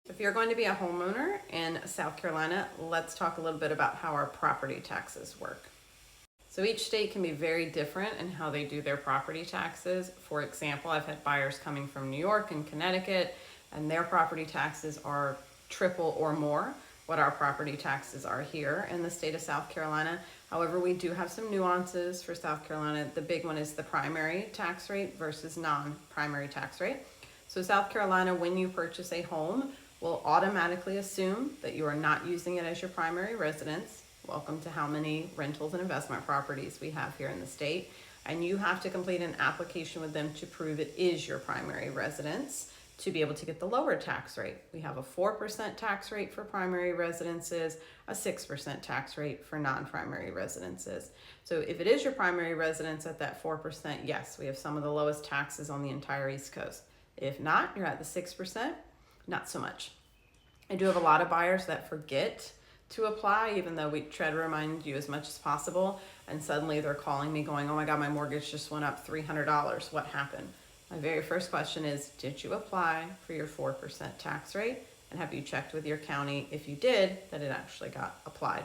If you're going to be a homeowner in South Carolina, let's talk a little bit about how our property taxes work. So each state can be very different in how they do their property taxes. For example, I've had buyers coming from New York and Connecticut, and their property taxes are triple or more what our property taxes are here in the state of South Carolina. However, we do have some nuances for South Carolina. The big one is the primary tax rate versus non-primary tax rate. So South Carolina, when you purchase a home, will automatically assume that you are not using it as your primary residence. Welcome to how many rentals and investment properties we have here in the state. And you have to complete an application with them to prove it is your primary residence to be able to get the lower tax rate. We have a 4% tax rate for primary residences, a 6% tax rate for non-primary residences. So if it is your primary residence at that 4%, yes, we have some of the lowest taxes on the entire East Coast. If not, you're at the 6%, not so much. I do have a lot of buyers that forget to apply, even though we try to remind you as much as possible, and suddenly they're calling me going, oh my God, my mortgage just went up $300. What happened? My very first question is, did you apply for your 4% tax rate? And have you checked with your county, if you did, that it actually got applied?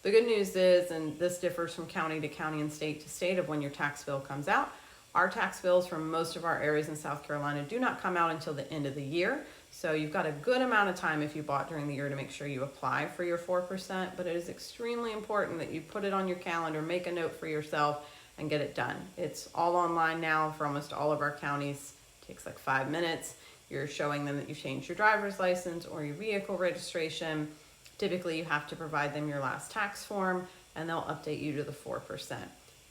The good news is, and this differs from county to county and state to state of when your tax bill comes out, our tax bills from most of our areas in South Carolina do not come out until the end of the year. So you've got a good amount of time if you bought during the year to make sure you apply for your 4%, but it is extremely important that you put it on your calendar, make a note for yourself, and get it done. It's all online now for almost all of our counties. It takes like 5 minutes. You're showing them that you've changed your driver's license or your vehicle registration. Typically, you have to provide them your last tax form, and they'll update you to the 4%.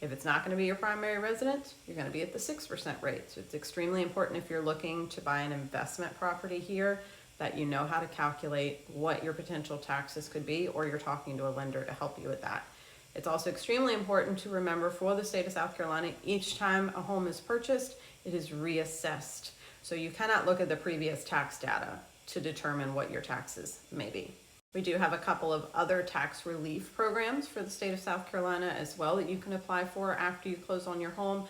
If it's not going to be your primary residence, you're going to be at the 6% rate. So it's extremely important if you're looking to buy an investment property here that you know how to calculate what your potential taxes could be, or you're talking to a lender to help you with that. It's also extremely important to remember for the state of South Carolina, each time a home is purchased, it is reassessed. So you cannot look at the previous tax data to determine what your taxes may be. We do have a couple of other tax relief programs for the state of South Carolina as well that you can apply for after you close on your home.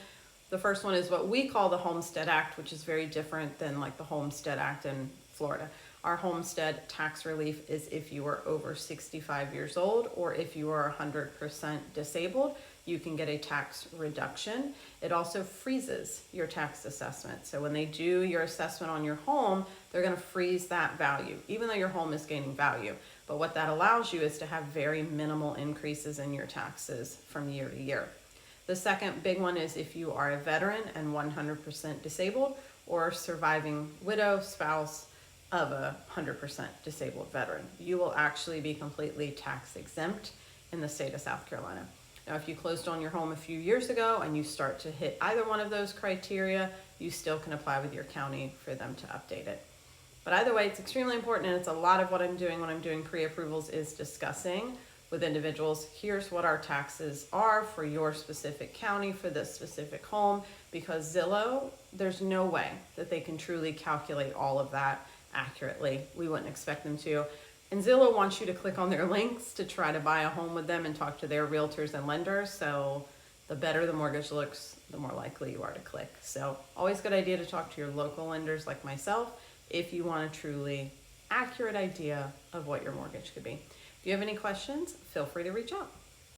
The first one is what we call the Homestead Act, which is very different than like the Homestead Act in Florida. Our homestead tax relief is if you are over 65 years old or if you are 100% disabled, you can get a tax reduction. It also freezes your tax assessment. So when they do your assessment on your home, they're going to freeze that value, even though your home is gaining value. But what that allows you is to have very minimal increases in your taxes from year to year. The second big one is if you are a veteran and 100% disabled or surviving widow, spouse of a 100% disabled veteran. You will actually be completely tax exempt in the state of South Carolina. Now, if you closed on your home a few years ago and you start to hit either one of those criteria, you still can apply with your county for them to update it. But either way, it's extremely important, and it's a lot of what I'm doing when I'm doing pre-approvals is discussing with individuals, here's what our taxes are for your specific county, for this specific home, because Zillow, there's no way that they can truly calculate all of that accurately. We wouldn't expect them to. And Zillow wants you to click on their links to try to buy a home with them and talk to their realtors and lenders. So the better the mortgage looks, the more likely you are to click. So always a good idea to talk to your local lenders like myself if you want a truly accurate idea of what your mortgage could be. If you have any questions, feel free to reach out.